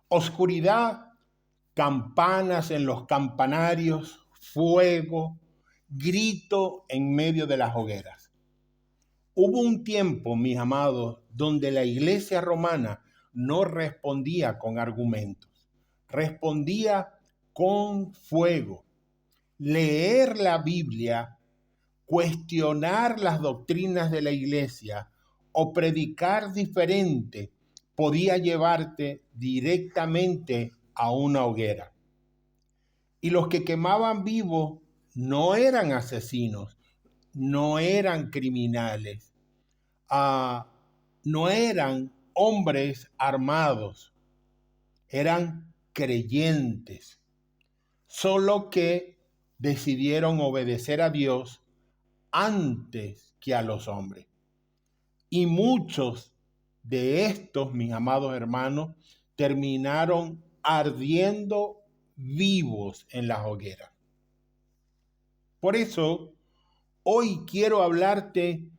Oscuridad, campanas en los campanarios, fuego, grito en medio de las hogueras. Hubo un tiempo, mis amados, donde la iglesia romana no respondía con argumentos, respondía con fuego. Leer la Biblia, cuestionar las doctrinas de la iglesia o predicar diferente podía llevarte directamente a una hoguera. Y los que quemaban vivos no eran asesinos, no eran criminales, no eran hombres armados, eran creyentes, solo que decidieron obedecer a Dios antes que a los hombres. Y muchos de estos, mis amados hermanos, terminaron ardiendo vivos en las hogueras. Por eso, hoy quiero hablarte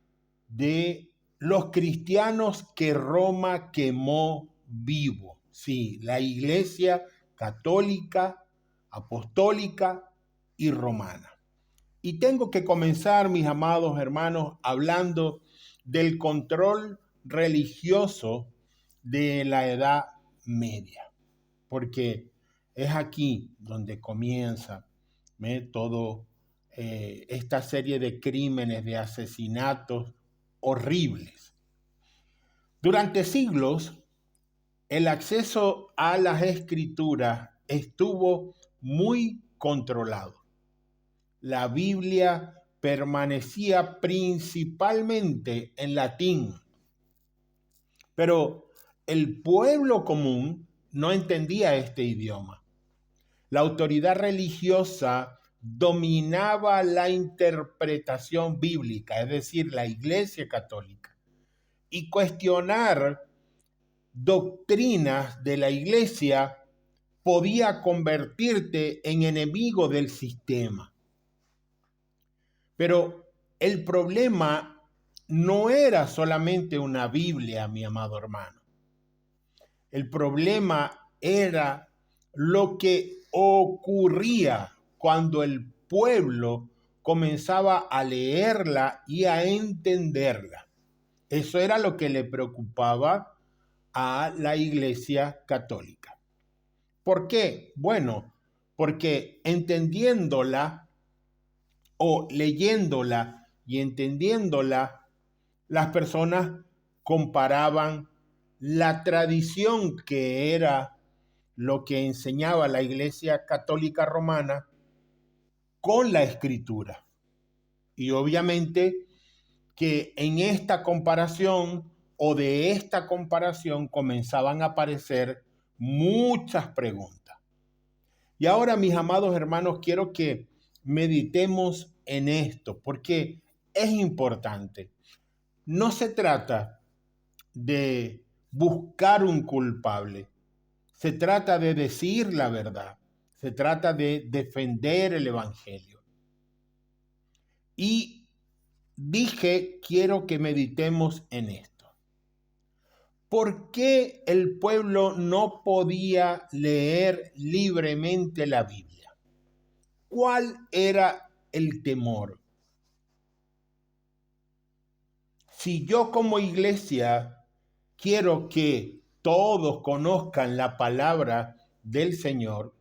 de los cristianos que Roma quemó vivos. Sí, la iglesia católica, apostólica y romana. Y tengo que comenzar, mis amados hermanos, hablando del control religioso de la Edad Media, porque es aquí donde comienza todo esta serie de crímenes, de asesinatos horribles. Durante siglos, el acceso a las escrituras estuvo muy controlado. La Biblia permanecía principalmente en latín, pero el pueblo común no entendía este idioma. La autoridad religiosa dominaba la interpretación bíblica, es decir, la Iglesia Católica, y cuestionar doctrinas de la Iglesia podía convertirte en enemigo del sistema. Pero el problema no era solamente una Biblia, mi amado hermano. El problema era lo que ocurría cuando el pueblo comenzaba a leerla y a entenderla. Eso era lo que le preocupaba a la Iglesia Católica. ¿Por qué? Bueno, porque entendiéndola o leyéndola y entendiéndola, las personas comparaban la tradición que era lo que enseñaba la Iglesia Católica Romana con la Escritura. Y obviamente que en esta comparación o de esta comparación comenzaban a aparecer muchas preguntas. Y ahora, mis amados hermanos, quiero que meditemos en esto, porque es importante. No se trata de buscar un culpable. Se trata de decir la verdad. Se trata de defender el evangelio. Y quiero que meditemos en esto. ¿Por qué el pueblo no podía leer libremente la Biblia? ¿Cuál era el temor? Si yo como iglesia quiero que todos conozcan la palabra del Señor,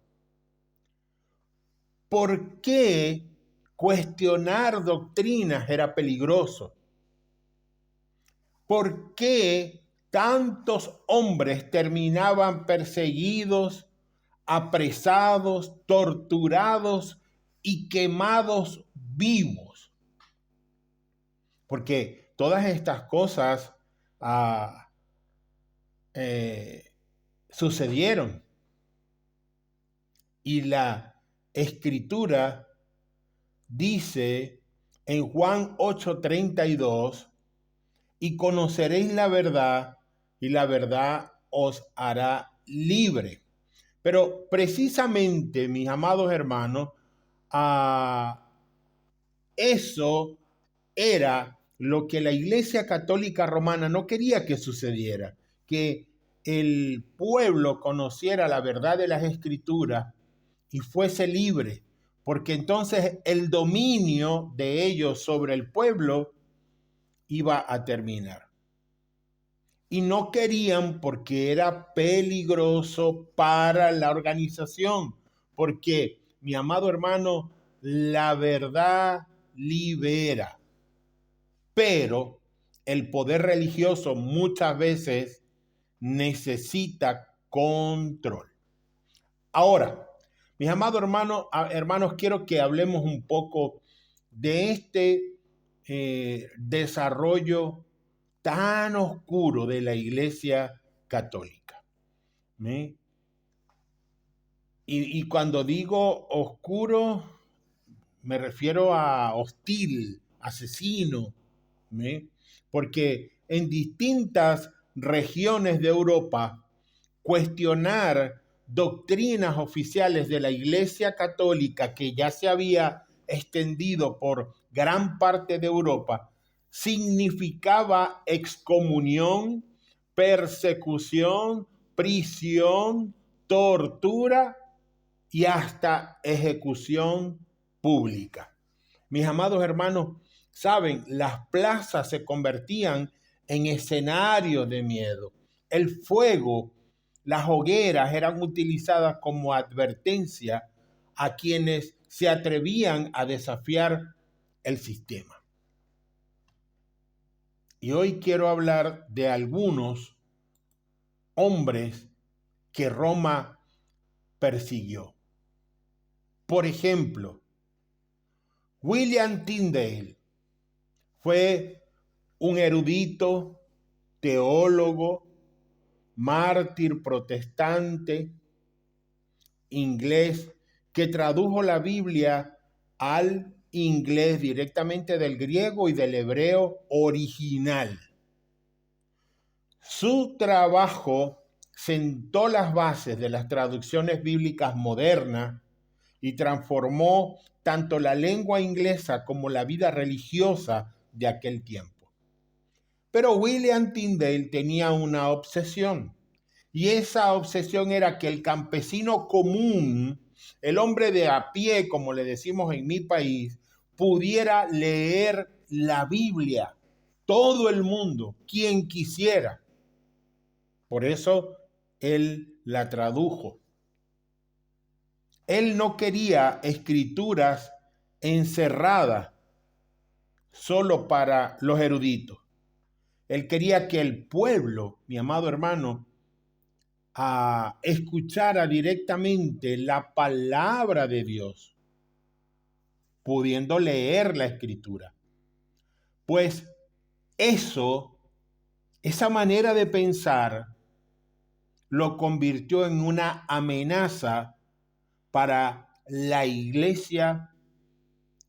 ¿por qué cuestionar doctrinas era peligroso? ¿Por qué tantos hombres terminaban perseguidos, apresados, torturados y quemados vivos? Porque todas estas cosas sucedieron. Y la Escritura dice en Juan 8:32, y conoceréis la verdad, y la verdad os hará libre. Pero precisamente, mis amados hermanos, eso era lo que la Iglesia Católica Romana no quería que sucediera, que el pueblo conociera la verdad de las Escrituras y fuese libre, porque entonces el dominio de ellos sobre el pueblo iba a terminar. Y no querían porque era peligroso para la organización, porque, mi amado hermano, la verdad libera, pero el poder religioso muchas veces necesita control. Ahora, mis amados hermanos, quiero que hablemos un poco de este desarrollo tan oscuro de la Iglesia Católica. ¿Sí? Y cuando digo oscuro, me refiero a hostil, asesino, ¿sí? Porque en distintas regiones de Europa, cuestionar doctrinas oficiales de la Iglesia Católica que ya se había extendido por gran parte de Europa, significaba excomunión, persecución, prisión, tortura y hasta ejecución pública. Mis amados hermanos, saben, las plazas se convertían en escenarios de miedo. El fuego, las hogueras eran utilizadas como advertencia a quienes se atrevían a desafiar el sistema. Y hoy quiero hablar de algunos hombres que Roma persiguió. Por ejemplo, William Tyndale fue un erudito, teólogo, mártir protestante, inglés, que tradujo la Biblia al inglés directamente del griego y del hebreo original. Su trabajo sentó las bases de las traducciones bíblicas modernas y transformó tanto la lengua inglesa como la vida religiosa de aquel tiempo. Pero William Tyndale tenía una obsesión, y esa obsesión era que el campesino común, el hombre de a pie, como le decimos en mi país, pudiera leer la Biblia. Todo el mundo, quien quisiera. Por eso él la tradujo. Él no quería escrituras encerradas solo para los eruditos. Él quería que el pueblo, mi amado hermano, escuchara directamente la palabra de Dios, pudiendo leer la escritura. Pues esa manera de pensar lo convirtió en una amenaza para la Iglesia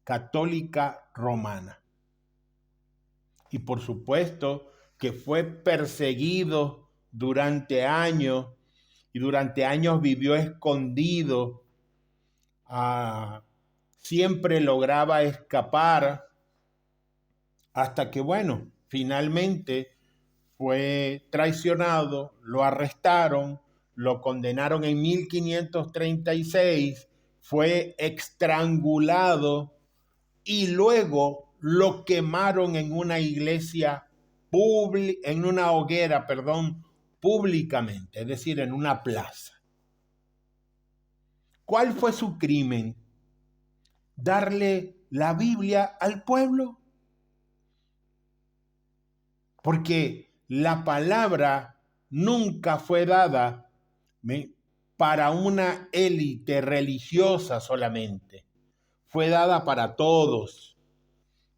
Católica Romana. Y por supuesto que fue perseguido durante años, y durante años vivió escondido. Siempre lograba escapar hasta que, bueno, finalmente fue traicionado, lo arrestaron, lo condenaron en 1536, fue estrangulado y luego lo quemaron en una iglesia en una hoguera, públicamente, es decir, en una plaza. ¿Cuál fue su crimen? Darle la Biblia al pueblo. Porque la palabra nunca fue dada para una élite religiosa solamente. Fue dada para todos.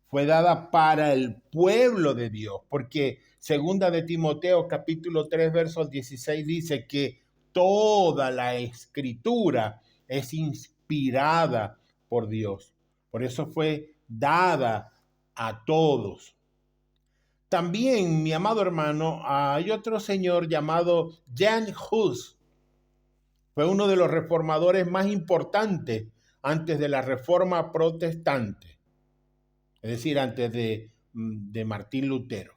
Fue dada para el pueblo de Dios. Porque segunda de Timoteo capítulo 3 versos 16 dice que toda la escritura es inspirada por Dios. Por eso fue dada a todos. También, mi amado hermano, hay otro señor llamado Jan Hus. Fue uno de los reformadores más importantes antes de la Reforma Protestante, es decir, antes de Martín Lutero.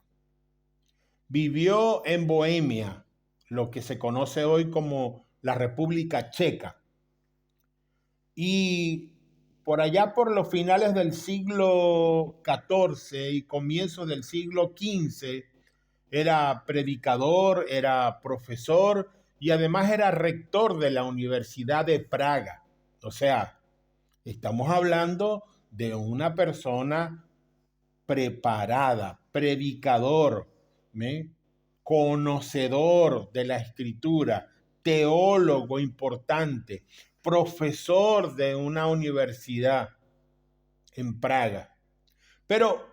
Vivió en Bohemia, lo que se conoce hoy como la República Checa. Y por allá por los finales del siglo XIV y comienzos del siglo XV, era predicador, era profesor y además era rector de la Universidad de Praga. O sea, estamos hablando de una persona preparada, predicador, ¿me? Conocedor de la escritura, teólogo importante, profesor de una universidad en Praga. Pero,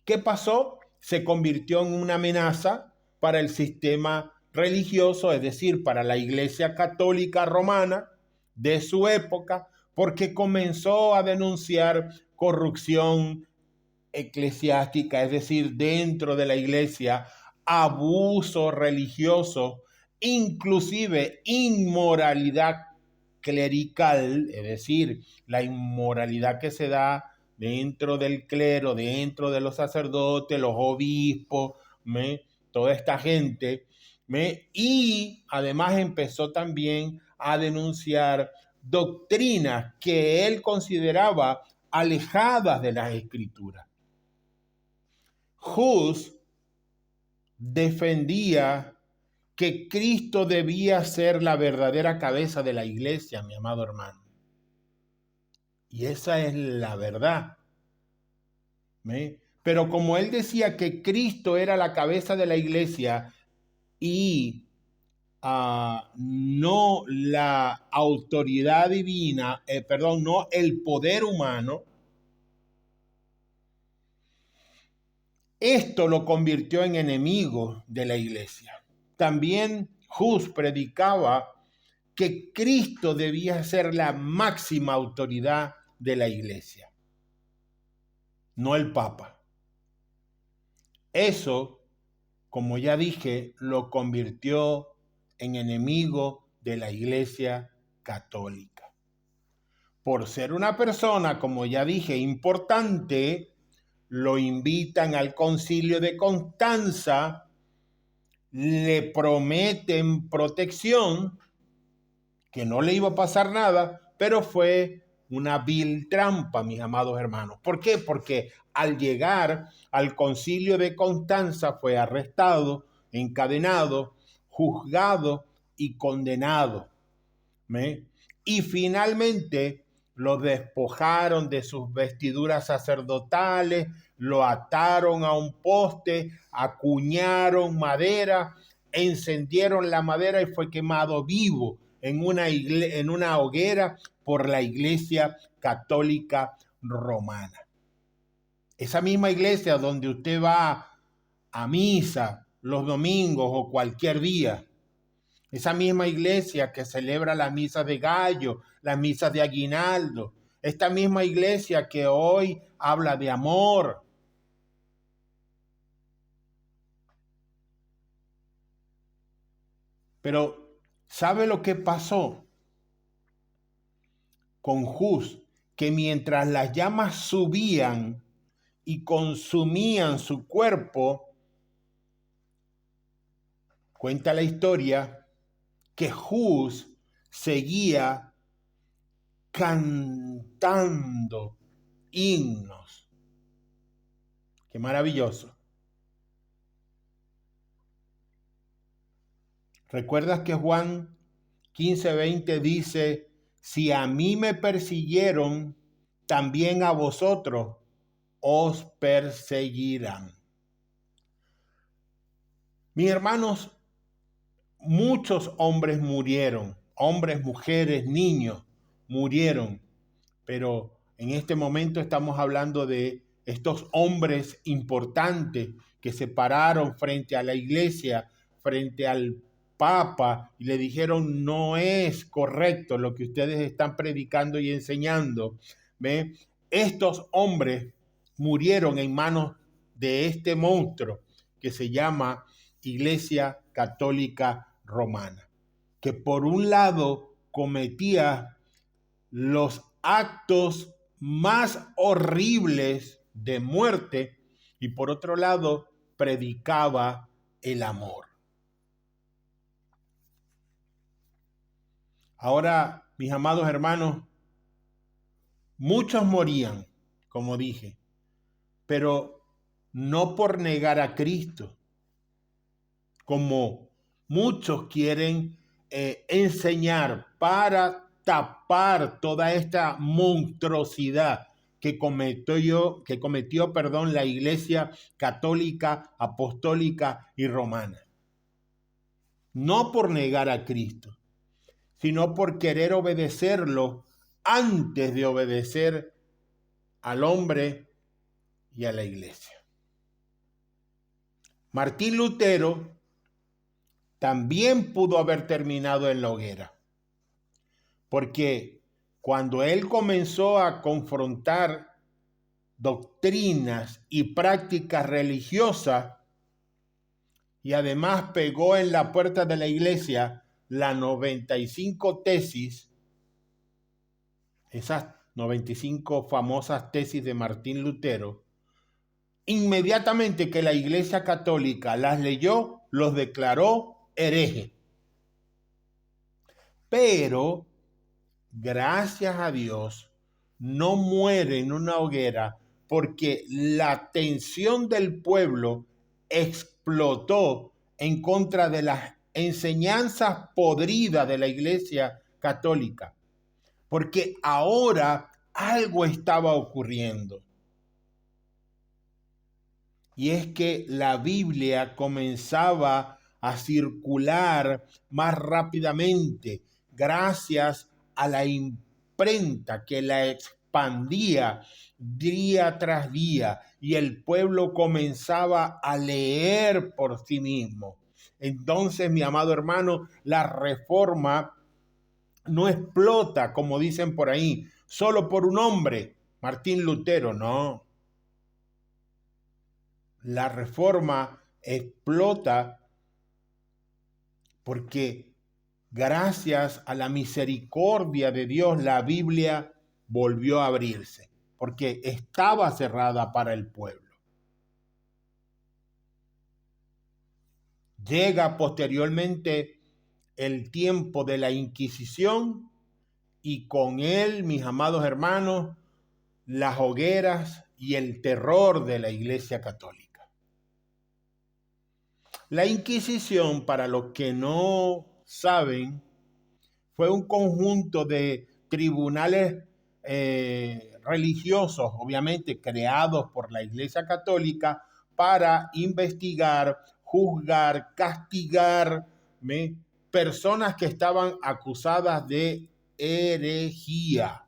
¿qué pasó? Se convirtió en una amenaza para el sistema religioso, es decir, para la Iglesia Católica Romana de su época, porque comenzó a denunciar corrupción eclesiástica, es decir, dentro de la iglesia, abuso religioso, inclusive inmoralidad clerical, es decir, la inmoralidad que se da dentro del clero, dentro de los sacerdotes, los obispos, toda esta gente, y además empezó también a denunciar doctrinas que él consideraba alejadas de las escrituras. Hus defendía que Cristo debía ser la verdadera cabeza de la iglesia, mi amado hermano. Y esa es la verdad. Pero como él decía que Cristo era la cabeza de la iglesia y no la autoridad divina, no el poder humano, esto lo convirtió en enemigo de la iglesia. También Hus predicaba que Cristo debía ser la máxima autoridad de la iglesia, no el Papa. Eso, como ya dije, lo convirtió en enemigo de la iglesia católica. Por ser una persona, como ya dije, importante, lo invitan al concilio de Constanza, le prometen protección, que no le iba a pasar nada, pero fue una vil trampa, mis amados hermanos. ¿Por qué? Porque al llegar al concilio de Constanza fue arrestado, encadenado, juzgado y condenado. Y finalmente lo despojaron de sus vestiduras sacerdotales, lo ataron a un poste, acuñaron madera, encendieron la madera y fue quemado vivo en una hoguera por la Iglesia Católica Romana. Esa misma iglesia donde usted va a misa los domingos o cualquier día, esa misma iglesia que celebra las misas de gallo, las misas de aguinaldo, esta misma iglesia que hoy habla de amor. Pero, ¿sabe lo que pasó con Hus? Que mientras las llamas subían y consumían su cuerpo, cuenta la historia que Hus seguía cantando himnos. Qué maravilloso. ¿Recuerdas que Juan 15:20 dice, si a mí me persiguieron, también a vosotros os perseguirán? Mis hermanos, muchos hombres murieron, hombres, mujeres, niños murieron, pero en este momento estamos hablando de estos hombres importantes que se pararon frente a la iglesia, frente al Papa y le dijeron, no es correcto lo que ustedes están predicando y enseñando. ¿Ve? Estos hombres murieron en manos de este monstruo que se llama Iglesia Católica Romana, que por un lado cometía los actos más horribles de muerte y por otro lado predicaba el amor. Ahora, mis amados hermanos, muchos morían, como dije, pero no por negar a Cristo, como muchos quieren enseñar para tapar toda esta monstruosidad que cometió, la Iglesia católica, apostólica y romana. No por negar a Cristo, sino por querer obedecerlo antes de obedecer al hombre y a la Iglesia. Martín Lutero también pudo haber terminado en la hoguera, porque cuando él comenzó a confrontar doctrinas y prácticas religiosas, y además pegó en la puerta de la iglesia las 95 tesis, esas 95 famosas tesis de Martín Lutero, inmediatamente que la Iglesia Católica las leyó, los declaró herejes. Pero, gracias a Dios, no muere en una hoguera porque la atención del pueblo explotó en contra de las enseñanzas podridas de la Iglesia Católica. Porque ahora algo estaba ocurriendo. Y es que la Biblia comenzaba a circular más rápidamente gracias a la imprenta que la expandía día tras día y el pueblo comenzaba a leer por sí mismo. Entonces, mi amado hermano, la reforma no explota, como dicen por ahí, solo por un hombre, Martín Lutero, no. La reforma explota porque gracias a la misericordia de Dios la Biblia volvió a abrirse, porque estaba cerrada para el pueblo. Llega posteriormente el tiempo de la Inquisición y con él, mis amados hermanos, las hogueras y el terror de la Iglesia Católica. La Inquisición, para los que no saben, fue un conjunto de tribunales religiosos, obviamente creados por la Iglesia Católica, para investigar, juzgar, castigar personas que estaban acusadas de herejía.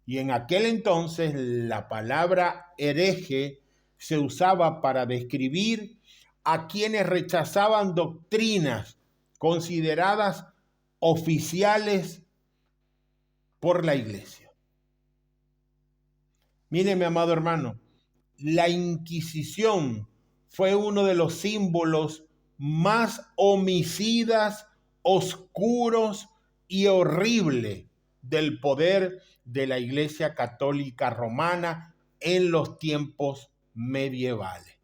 Y en aquel entonces la palabra hereje se usaba para describir a quienes rechazaban doctrinas consideradas oficiales por la iglesia. Mire, mi amado hermano, la Inquisición fue uno de los símbolos más homicidas, oscuros y horribles del poder de la Iglesia Católica Romana en los tiempos medievales.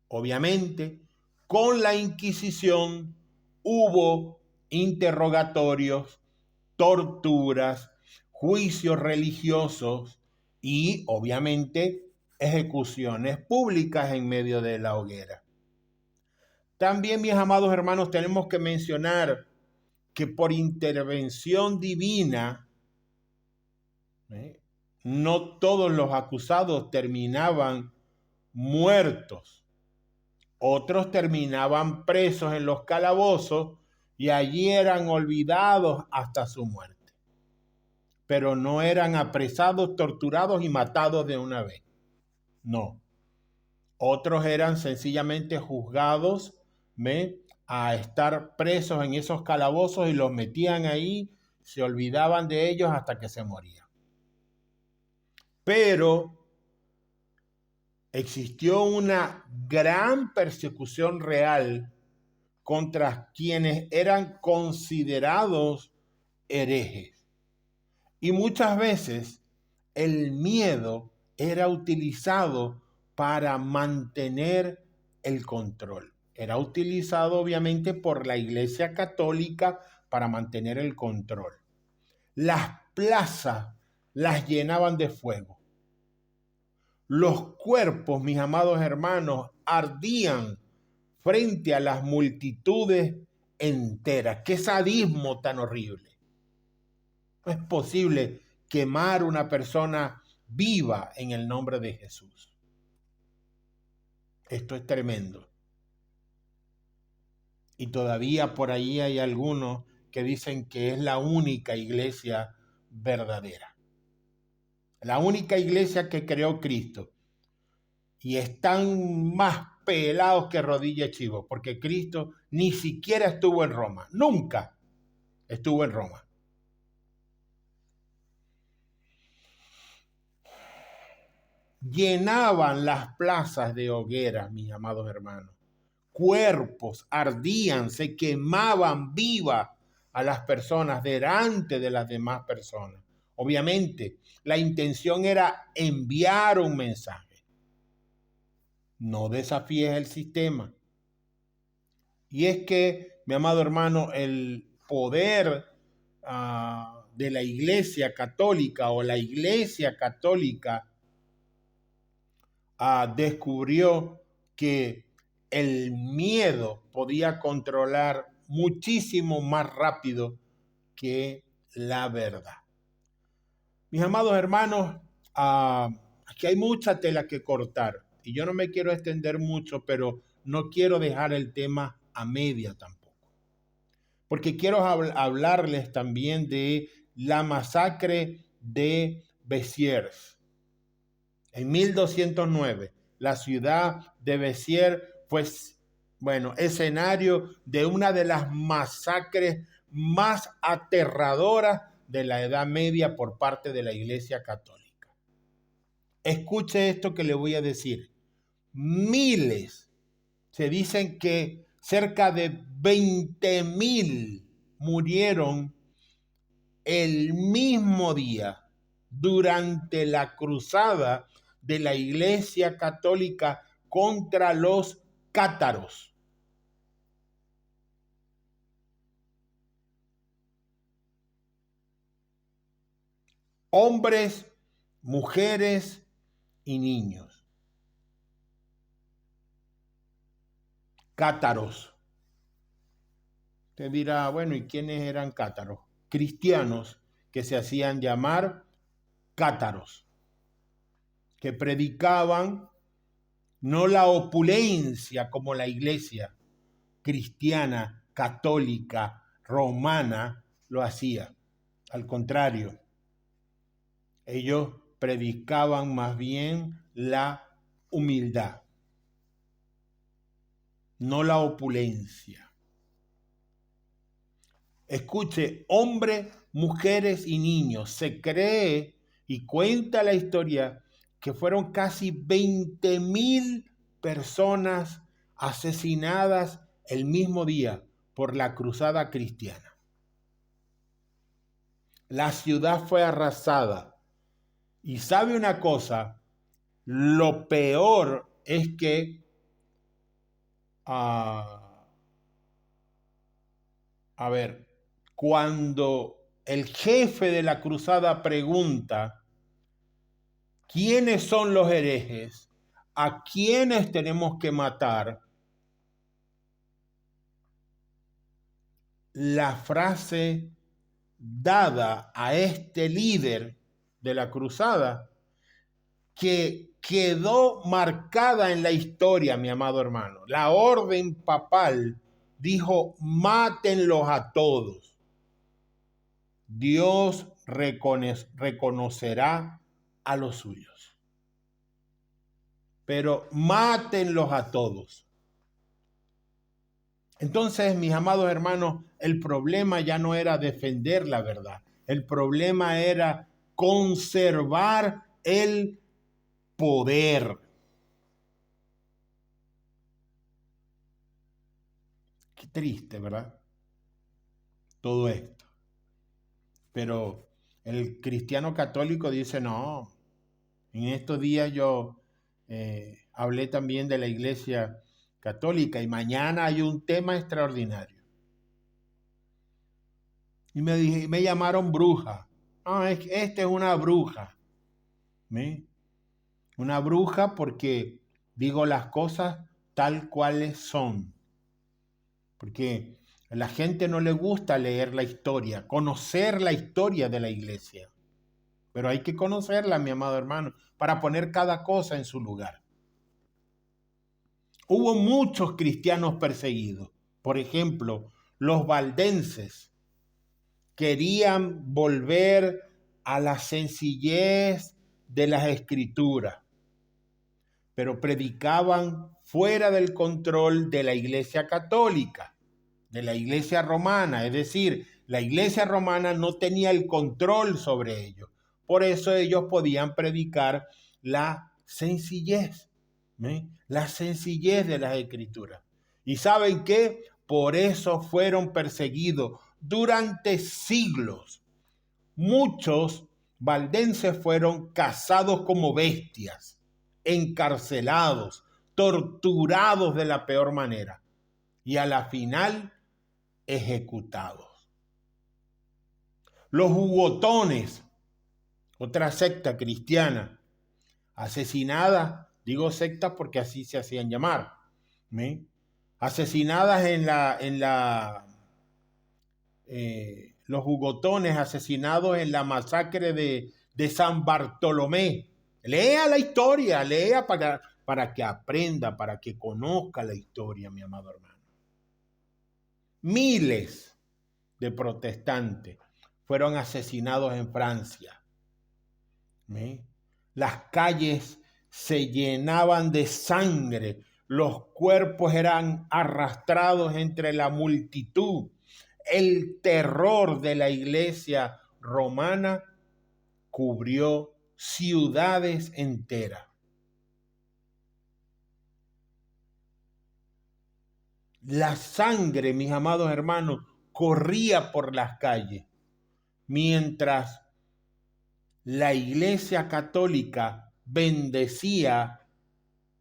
Obviamente, con la Inquisición hubo interrogatorios, torturas, juicios religiosos y, obviamente, ejecuciones públicas en medio de la hoguera. También, mis amados hermanos, tenemos que mencionar que por intervención divina, no todos los acusados terminaban muertos. Otros terminaban presos en los calabozos y allí eran olvidados hasta su muerte. Pero no eran apresados, torturados y matados de una vez. No. Otros eran sencillamente juzgados a estar presos en esos calabozos y los metían ahí, se olvidaban de ellos hasta que se morían. Pero existió una gran persecución real contra quienes eran considerados herejes. Y muchas veces el miedo era utilizado para mantener el control. era utilizado obviamente por la Iglesia Católica para mantener el control. Las plazas las llenaban de fuego. Los cuerpos, mis amados hermanos, ardían frente a las multitudes enteras. ¡Qué sadismo tan horrible! No es posible quemar una persona viva en el nombre de Jesús. Esto es tremendo. Y todavía por ahí hay algunos que dicen que es la única iglesia verdadera. La única iglesia que creó Cristo. Y están más pelados que rodilla de chivo, porque Cristo ni siquiera estuvo en Roma. Nunca estuvo en Roma. Llenaban las plazas de hogueras, mis amados hermanos. Cuerpos ardían, se quemaban vivas a las personas delante de las demás personas. Obviamente, la intención era enviar un mensaje. No desafíes el sistema. Y es que, mi amado hermano, el poder de la Iglesia Católica o la Iglesia Católica descubrió que el miedo podía controlar muchísimo más rápido que la verdad. Mis amados hermanos, aquí hay mucha tela que cortar y yo no me quiero extender mucho, pero no quiero dejar el tema a media tampoco. Porque quiero hablarles también de la masacre de Béziers. En 1209, la ciudad de Béziers fue, escenario de una de las masacres más aterradoras de la Edad Media por parte de la Iglesia Católica. Escuche esto que le voy a decir. Miles, se dicen que cerca de 20,000 murieron el mismo día durante la cruzada de la Iglesia Católica contra los cátaros. Hombres, mujeres y niños. Cátaros. Usted dirá, bueno, ¿y quiénes eran cátaros? Cristianos que se hacían llamar cátaros, que predicaban no la opulencia como la iglesia cristiana, católica, romana lo hacía. Al contrario, ellos predicaban más bien la humildad, no la opulencia. Escuche, hombres, mujeres y niños. Se cree y cuenta la historia que fueron casi 20,000 personas asesinadas el mismo día por la cruzada cristiana. La ciudad fue arrasada. Y sabe una cosa, lo peor es que cuando el jefe de la cruzada pregunta quiénes son los herejes, a quiénes tenemos que matar, la frase dada a este líder de la cruzada, que quedó marcada en la historia, mi amado hermano. La orden papal dijo, mátenlos a todos. Dios reconocerá a los suyos. Pero mátenlos a todos. Entonces, mis amados hermanos, el problema ya no era defender la verdad. El problema era conservar el poder. Qué triste, ¿verdad? Todo esto. Pero el cristiano católico dice, no, en estos días yo hablé también de la iglesia Católica y mañana hay un tema extraordinario. Y me llamaron bruja. Esta es una bruja. ¿Sí? Una bruja porque digo las cosas tal cuales son. Porque a la gente no le gusta leer la historia, conocer la historia de la iglesia. Pero hay que conocerla, mi amado hermano, para poner cada cosa en su lugar. Hubo muchos cristianos perseguidos. Por ejemplo, los valdenses querían volver a la sencillez de las escrituras, pero predicaban fuera del control de la Iglesia católica, de la Iglesia romana. Es decir, la Iglesia romana no tenía el control sobre ellos. Por eso ellos podían predicar la sencillez, ¿eh? La sencillez de las escrituras. ¿Y saben qué? Por eso fueron perseguidos durante siglos. Muchos valdenses fueron cazados como bestias, encarcelados, torturados de la peor manera y a la final ejecutados. Los hugotones, otra secta cristiana, asesinada, digo secta porque así se hacían llamar, ¿sí? Asesinadas los hugotones asesinados en la masacre de San Bartolomé. Lea la historia, lea para que aprenda, para que conozca la historia, mi amado hermano. Miles de protestantes fueron asesinados en Francia. ¿Sí? Las calles se llenaban de sangre, los cuerpos eran arrastrados entre la multitud. El terror de la iglesia romana cubrió ciudades enteras. La sangre, mis amados hermanos, corría por las calles, mientras la Iglesia Católica bendecía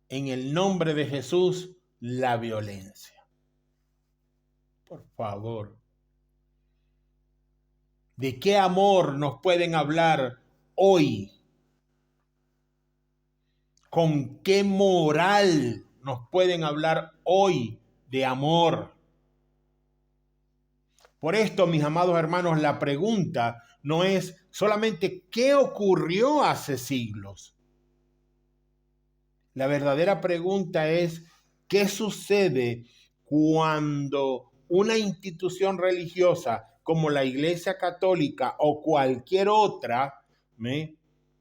en el nombre de Jesús la violencia. Por favor, ¿de qué amor nos pueden hablar hoy? ¿Con qué moral nos pueden hablar hoy de amor? Por esto, mis amados hermanos, la pregunta no es solamente qué ocurrió hace siglos. La verdadera pregunta es qué sucede cuando una institución religiosa como la Iglesia Católica o cualquier otra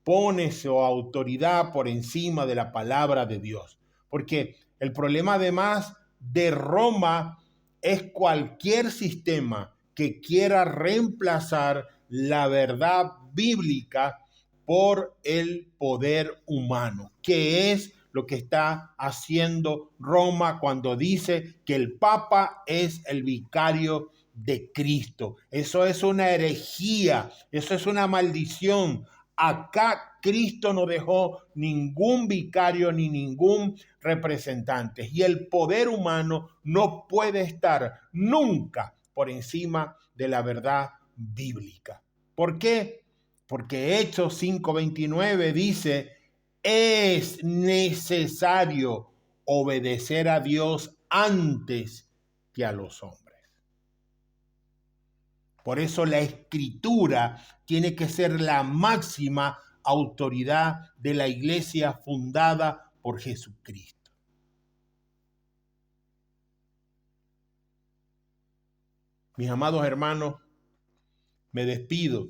pone su autoridad por encima de la palabra de Dios. Porque el problema además de Roma es cualquier sistema que quiera reemplazar la verdad bíblica por el poder humano, que es lo que está haciendo Roma cuando dice que el Papa es el vicario de Cristo. Eso es una herejía, eso es una maldición. Acá Cristo no dejó ningún vicario ni ningún representante. Y el poder humano no puede estar nunca por encima de la verdad bíblica. ¿Por qué? Porque Hechos 5:29 dice, es necesario obedecer a Dios antes que a los hombres. Por eso la Escritura tiene que ser la máxima autoridad de la iglesia fundada por Jesucristo. Mis amados hermanos, me despido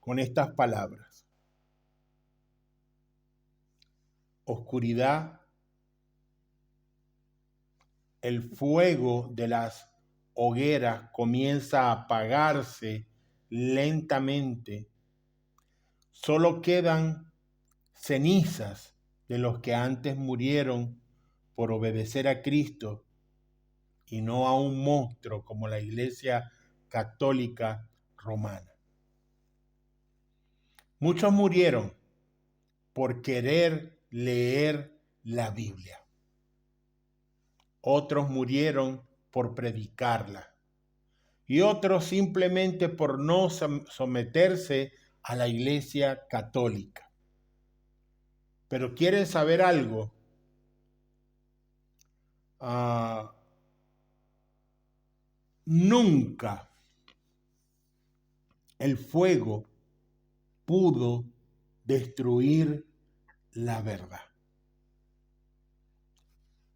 con estas palabras. Oscuridad, el fuego de las hogueras comienza a apagarse lentamente. Solo quedan cenizas de los que antes murieron por obedecer a Cristo y no a un monstruo como la Iglesia Católica Romana. Muchos murieron por querer leer la Biblia. Otros murieron por predicarla y otros simplemente por no someterse a la Iglesia Católica. Pero ¿quieren saber algo? Nunca el fuego pudo destruir la verdad.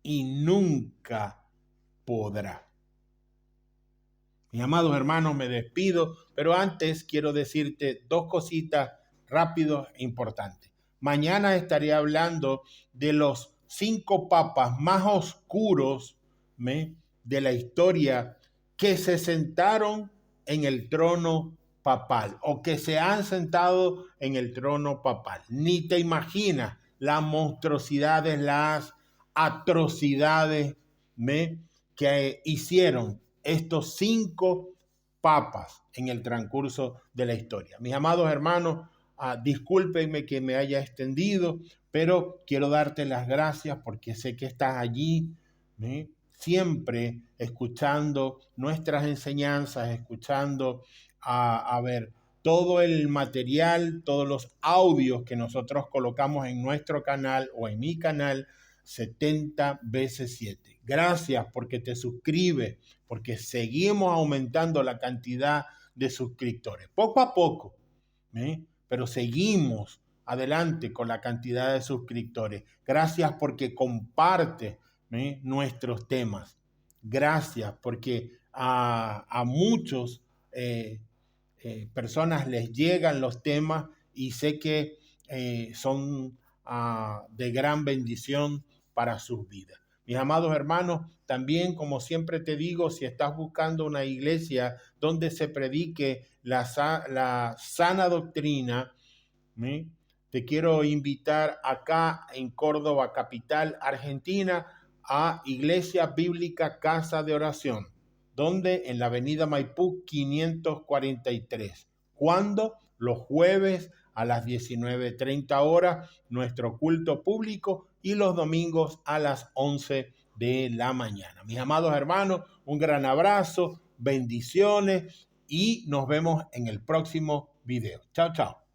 Y nunca podrá. Mis amados hermanos, me despido, pero antes quiero decirte dos cositas rápidas e importantes. Mañana estaré hablando de los 5 papas más oscuros de la historia que se sentaron en el trono papal o que se han sentado en el trono papal. Ni te imaginas las monstruosidades, las atrocidades que hicieron estos 5 papas en el transcurso de la historia. Mis amados hermanos, discúlpenme que me haya extendido, pero quiero darte las gracias porque sé que estás allí, siempre escuchando nuestras enseñanzas, escuchando todo el material, todos los audios que nosotros colocamos en nuestro canal o en mi canal 70 veces 7. Gracias porque te suscribes, porque seguimos aumentando la cantidad de suscriptores. Poco a poco, pero seguimos adelante con la cantidad de suscriptores. Gracias porque comparte nuestros temas. Gracias porque a muchos personas les llegan los temas y sé que son de gran bendición para sus vidas. Mis amados hermanos, también como siempre te digo, si estás buscando una iglesia donde se predique la sana doctrina, te quiero invitar acá en Córdoba, capital Argentina, a Iglesia Bíblica Casa de Oración, donde en la avenida Maipú 543. ¿Cuándo? Los jueves a las 19:30 horas, nuestro culto público, y los domingos a las 11 de la mañana. Mis amados hermanos, un gran abrazo, bendiciones y nos vemos en el próximo video. Chao, chao.